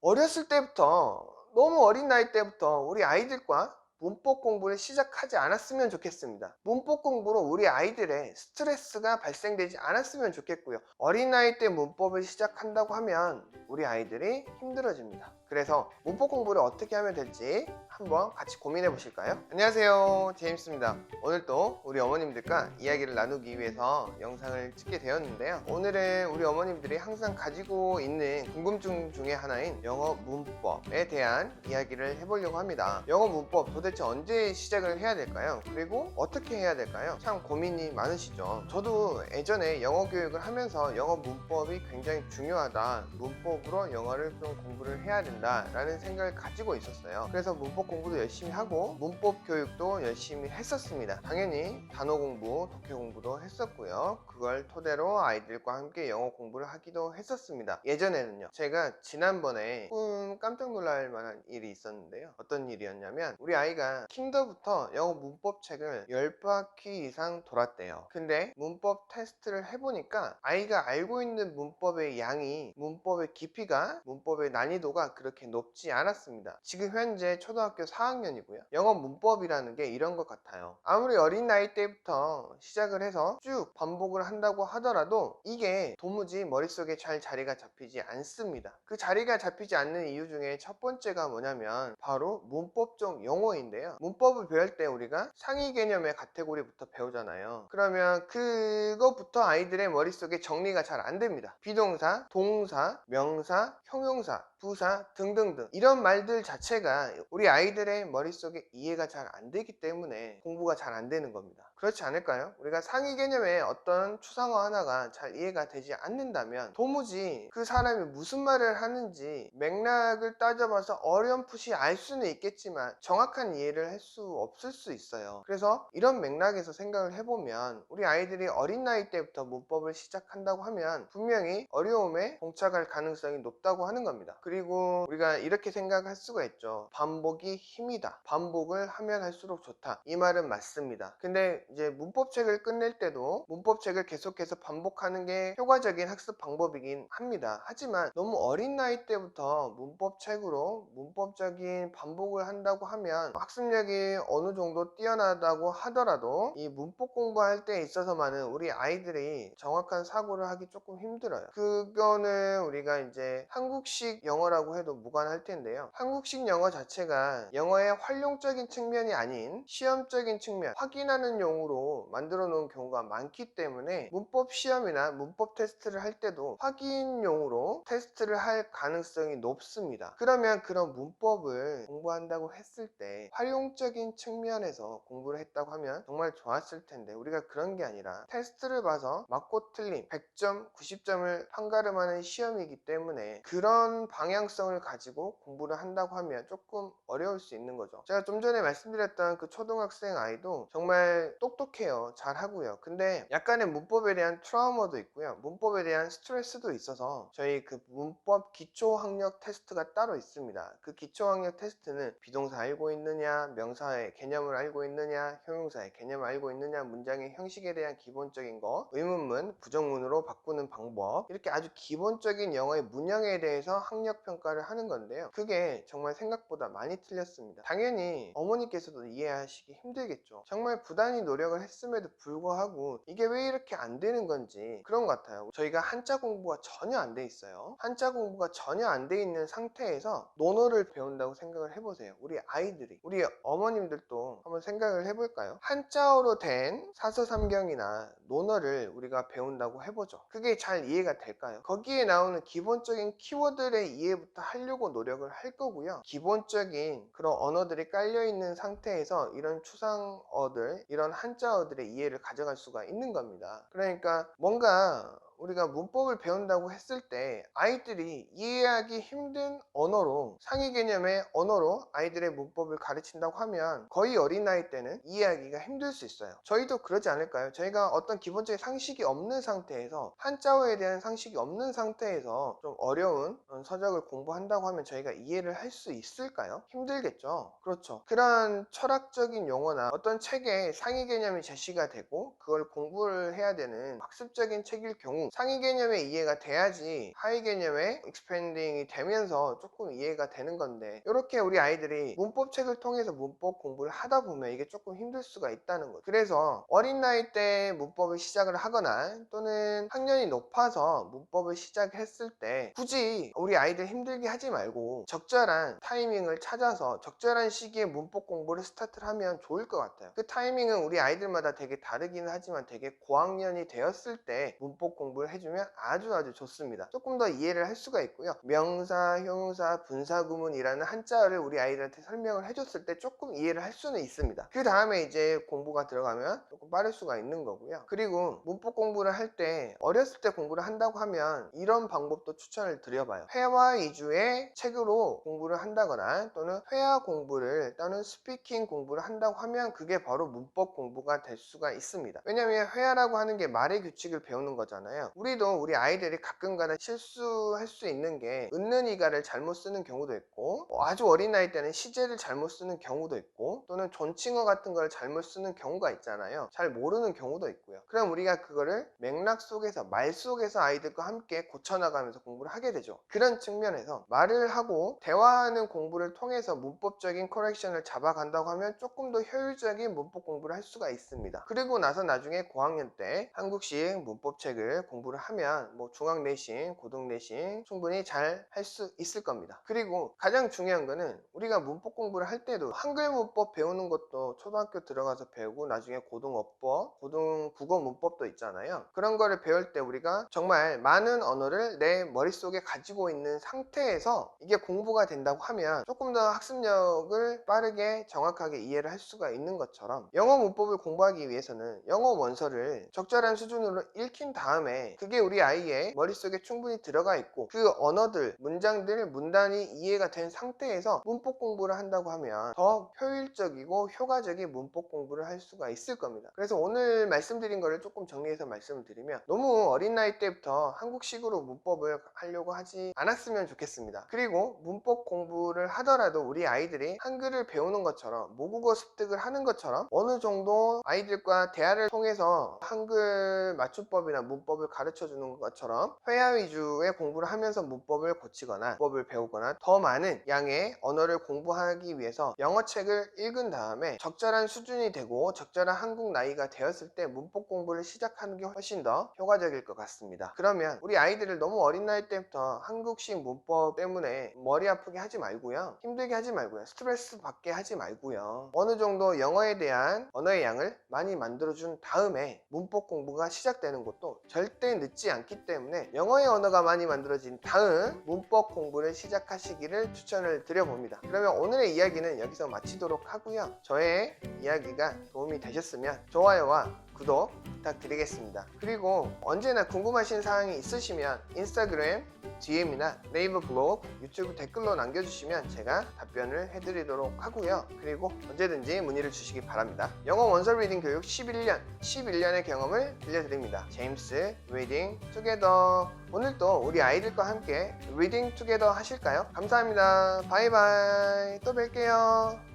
어렸을 때부터, 너무 어린 나이 때부터 우리 아이들과 문법 공부를 시작하지 않았으면 좋겠습니다. 문법 공부로 우리 아이들의 스트레스가 발생되지 않았으면 좋겠고요. 어린 나이 때 문법을 시작한다고 하면 우리 아이들이 힘들어집니다. 그래서 문법 공부를 어떻게 하면 될지 한번 같이 고민해 보실까요? 안녕하세요, 제임스입니다. 오늘 또 우리 어머님들과 이야기를 나누기 위해서 영상을 찍게 되었는데요. 오늘은 우리 어머님들이 항상 가지고 있는 궁금증 중에 하나인 영어 문법에 대한 이야기를 해보려고 합니다. 영어 문법 도대체 언제 시작을 해야 될까요? 그리고 어떻게 해야 될까요? 참 고민이 많으시죠. 저도 예전에 영어 교육을 하면서 영어 문법이 굉장히 중요하다, 문법으로 영어를 좀 공부를 해야 된다 라는 생각을 가지고 있었어요. 그래서 문법 공부도 열심히 하고 문법 교육도 열심히 했었습니다. 당연히 단어 공부, 독해 공부도 했었고요. 그걸 토대로 아이들과 함께 영어 공부를 하기도 했었습니다. 예전에는요, 제가 지난번에 조금 깜짝 놀랄 만한 일이 있었는데요. 어떤 일이었냐면, 우리 아이가 킨더부터 영어 문법 책을 10바퀴 이상 돌았대요. 근데 문법 테스트를 해보니까 아이가 알고 있는 문법의 양이, 문법의 깊이가, 문법의 난이도가 그렇게 높지 않았습니다. 지금 현재 초등학교 4학년이고요. 영어 문법이라는 게 이런 것 같아요. 아무리 어린 나이 때부터 시작을 해서 쭉 반복을 한다고 하더라도 이게 도무지 머릿속에 잘 자리가 잡히지 않습니다. 그 자리가 잡히지 않는 이유 중에 첫 번째가 뭐냐면 바로 문법적 용어인데요. 문법을 배울 때 우리가 상위 개념의 카테고리부터 배우잖아요. 그러면 그거부터 아이들의 머릿속에 정리가 잘 안 됩니다. 비동사, 동사, 명사, 형용사, 부사 등등등 이런 말들 자체가 우리 아이들의 머릿속에 이해가 잘 안 되기 때문에 공부가 잘 안 되는 겁니다. 그렇지 않을까요? 우리가 상위 개념의 어떤 추상어 하나가 잘 이해가 되지 않는다면 도무지 그 사람이 무슨 말을 하는지 맥락을 따져봐서 어렴풋이 알 수는 있겠지만 정확한 이해를 할 수 없을 수 있어요. 그래서 이런 맥락에서 생각을 해보면 우리 아이들이 어린 나이 때부터 문법을 시작한다고 하면 분명히 어려움에 봉착할 가능성이 높다고 하는 겁니다. 그리고 우리가 이렇게 생각할 수가 있죠. 반복이 힘이다, 반복을 하면 할수록 좋다, 이 말은 맞습니다. 근데 이제 문법책을 끝낼 때도 문법책을 계속해서 반복하는 게 효과적인 학습 방법이긴 합니다. 하지만 너무 어린 나이 때부터 문법책으로 문법적인 반복을 한다고 하면 학습력이 어느 정도 뛰어나다고 하더라도 이 문법 공부할 때 있어서만은 우리 아이들이 정확한 사고를 하기 조금 힘들어요. 그거는 우리가 이제 한국식 영어라고 해도 무관할 텐데요. 한국식 영어 자체가 영어의 활용적인 측면이 아닌 시험적인 측면, 확인하는 용으로 만들어 놓은 경우가 많기 때문에 문법 시험이나 문법 테스트를 할 때도 확인용으로 테스트를 할 가능성이 높습니다. 그러면 그런 문법을 공부한다고 했을 때 활용적인 측면에서 공부를 했다고 하면 정말 좋았을 텐데, 우리가 그런 게 아니라 테스트를 봐서 맞고 틀림 100점, 90점을 판가름하는 시험이기 때문에 그런 방향성을 가지고 공부를 한다고 하면 조금 어려울 수 있는 거죠. 제가 좀 전에 말씀드렸던 그 초등학생 아이도 정말 똑똑해요. 잘하고요. 근데 약간의 문법에 대한 트라우마도 있고요. 문법에 대한 스트레스도 있어서 저희 그 문법 기초학력 테스트가 따로 있습니다. 그 기초학력 테스트는 비동사 알고 있느냐, 명사의 개념을 알고 있느냐, 형용사의 개념을 알고 있느냐, 문장의 형식에 대한 기본적인 거, 의문문, 부정문으로 바꾸는 방법, 이렇게 아주 기본적인 영어의 문형에 대해서 학력 평가를 하는 건데요. 그게 정말 생각보다 많이 틀렸습니다. 당연히 어머니께서도 이해하시기 힘들겠죠. 정말 부단히 노력을 했음에도 불구하고 이게 왜 이렇게 안 되는 건지 그런 것 같아요. 저희가 한자 공부가 전혀 안 돼 있어요. 한자 공부가 전혀 안 돼 있는 상태에서 논어를 배운다고 생각을 해보세요. 우리 아이들이, 우리 어머님들도 한번 생각을 해볼까요? 한자어로 된 사서삼경이나 논어를 우리가 배운다고 해보죠. 그게 잘 이해가 될까요? 거기에 나오는 기본적인 키워드의 이해부터 하려고 노력을 할 거고요. 기본적인 그런 언어들이 깔려 있는 상태에서 이런 추상어들, 이런 한자어들의 이해를 가져갈 수가 있는 겁니다. 그러니까 뭔가 우리가 문법을 배운다고 했을 때 아이들이 이해하기 힘든 언어로, 상위 개념의 언어로 아이들의 문법을 가르친다고 하면 거의 어린 나이 때는 이해하기가 힘들 수 있어요. 저희도 그러지 않을까요? 저희가 어떤 기본적인 상식이 없는 상태에서, 한자어에 대한 상식이 없는 상태에서 좀 어려운 서적을 공부한다고 하면 저희가 이해를 할 수 있을까요? 힘들겠죠. 그렇죠. 그런 철학적인 용어나 어떤 책에 상위 개념이 제시가 되고 그걸 공부를 해야 되는 학습적인 책일 경우 상위 개념의 이해가 돼야지 하위 개념의 expanding이 되면서 조금 이해가 되는 건데, 이렇게 우리 아이들이 문법책을 통해서 문법 공부를 하다 보면 이게 조금 힘들 수가 있다는 거죠. 그래서 어린 나이 때 문법을 시작을 하거나 또는 학년이 높아서 문법을 시작했을 때 굳이 우리 아이들 힘들게 하지 말고 적절한 타이밍을 찾아서 적절한 시기에 문법 공부를 스타트를 하면 좋을 것 같아요. 그 타이밍은 우리 아이들마다 되게 다르기는 하지만 되게 고학년이 되었을 때 문법 공부를 해주면 아주 좋습니다. 조금 더 이해를 할 수가 있고요. 명사, 형용사, 분사구문이라는 한자어를 우리 아이들한테 설명을 해줬을 때 조금 이해를 할 수는 있습니다. 그 다음에 이제 공부가 들어가면 조금 빠를 수가 있는 거고요. 그리고 문법 공부를 할 때 어렸을 때 공부를 한다고 하면 이런 방법도 추천을 드려봐요. 회화 위주의 책으로 공부를 한다거나 또는 회화 공부를 또는 스피킹 공부를 한다고 하면 그게 바로 문법 공부가 될 수가 있습니다. 왜냐하면 회화라고 하는 게 말의 규칙을 배우는 거잖아요. 우리도 우리 아이들이 가끔가다 실수할 수 있는 게 은는 이가를 잘못 쓰는 경우도 있고, 아주 어린 나이 때는 시제를 잘못 쓰는 경우도 있고, 또는 존칭어 같은 걸 잘못 쓰는 경우가 있잖아요. 잘 모르는 경우도 있고요. 그럼 우리가 그거를 맥락 속에서, 말 속에서 아이들과 함께 고쳐나가면서 공부를 하게 되죠. 그런 측면에서 말을 하고 대화하는 공부를 통해서 문법적인 커렉션을 잡아간다고 하면 조금 더 효율적인 문법 공부를 할 수가 있습니다. 그리고 나서 나중에 고학년 때 한국식 문법책을 공부를 하면 뭐 중학 내신, 고등 내신 충분히 잘 할 수 있을 겁니다. 그리고 가장 중요한 거는 우리가 문법 공부를 할 때도 한글 문법 배우는 것도 초등학교 들어가서 배우고 나중에 고등어법, 고등 국어 문법도 있잖아요. 그런 거를 배울 때 우리가 정말 많은 언어를 내 머릿속에 가지고 있는 상태에서 이게 공부가 된다고 하면 조금 더 학습력을 빠르게 정확하게 이해를 할 수가 있는 것처럼, 영어 문법을 공부하기 위해서는 영어 원서를 적절한 수준으로 읽힌 다음에 그게 우리 아이의 머릿속에 충분히 들어가 있고 그 언어들, 문장들, 문단이 이해가 된 상태에서 문법 공부를 한다고 하면 더 효율적이고 효과적인 문법 공부를 할 수가 있을 겁니다. 그래서 오늘 말씀드린 거를 조금 정리해서 말씀을 드리면, 너무 어린 나이 때부터 한국식으로 문법을 하려고 하지 않았으면 좋겠습니다. 그리고 문법 공부를 하더라도 우리 아이들이 한글을 배우는 것처럼, 모국어 습득을 하는 것처럼 어느 정도 아이들과 대화를 통해서 한글 맞춤법이나 문법을 가르쳐 주는 것처럼 회화 위주의 공부를 하면서 문법을 고치거나 문법을 배우거나 더 많은 양의 언어를 공부하기 위해서 영어책을 읽은 다음에 적절한 수준이 되고 적절한 한국 나이가 되었을 때 문법 공부를 시작하는 게 훨씬 더 효과적일 것 같습니다. 그러면 우리 아이들을 너무 어린 나이 때부터 한국식 문법 때문에 머리 아프게 하지 말고요, 힘들게 하지 말고요, 스트레스 받게 하지 말고요, 어느 정도 영어에 대한 언어의 양을 많이 만들어준 다음에 문법 공부가 시작되는 것도 절대 늦지 않기 때문에 영어의 언어가 많이 만들어진 다음 문법 공부를 시작하시기를 추천을 드려봅니다. 그러면 오늘의 이야기는 여기서 마치도록 하고요. 저의 이야기가 도움이 되셨으면 좋아요와 구독 부탁드리겠습니다. 그리고 언제나 궁금하신 사항이 있으시면 인스타그램 DM이나 네이버 블로그, 유튜브 댓글로 남겨주시면 제가 답변을 해드리도록 하고요. 그리고 언제든지 문의를 주시기 바랍니다. 영어 원서 리딩 교육 11년의 경험을 들려드립니다. 제임스 리딩 투게더. 오늘도 우리 아이들과 함께 리딩 투게더 하실까요? 감사합니다. 바이바이. 또 뵐게요.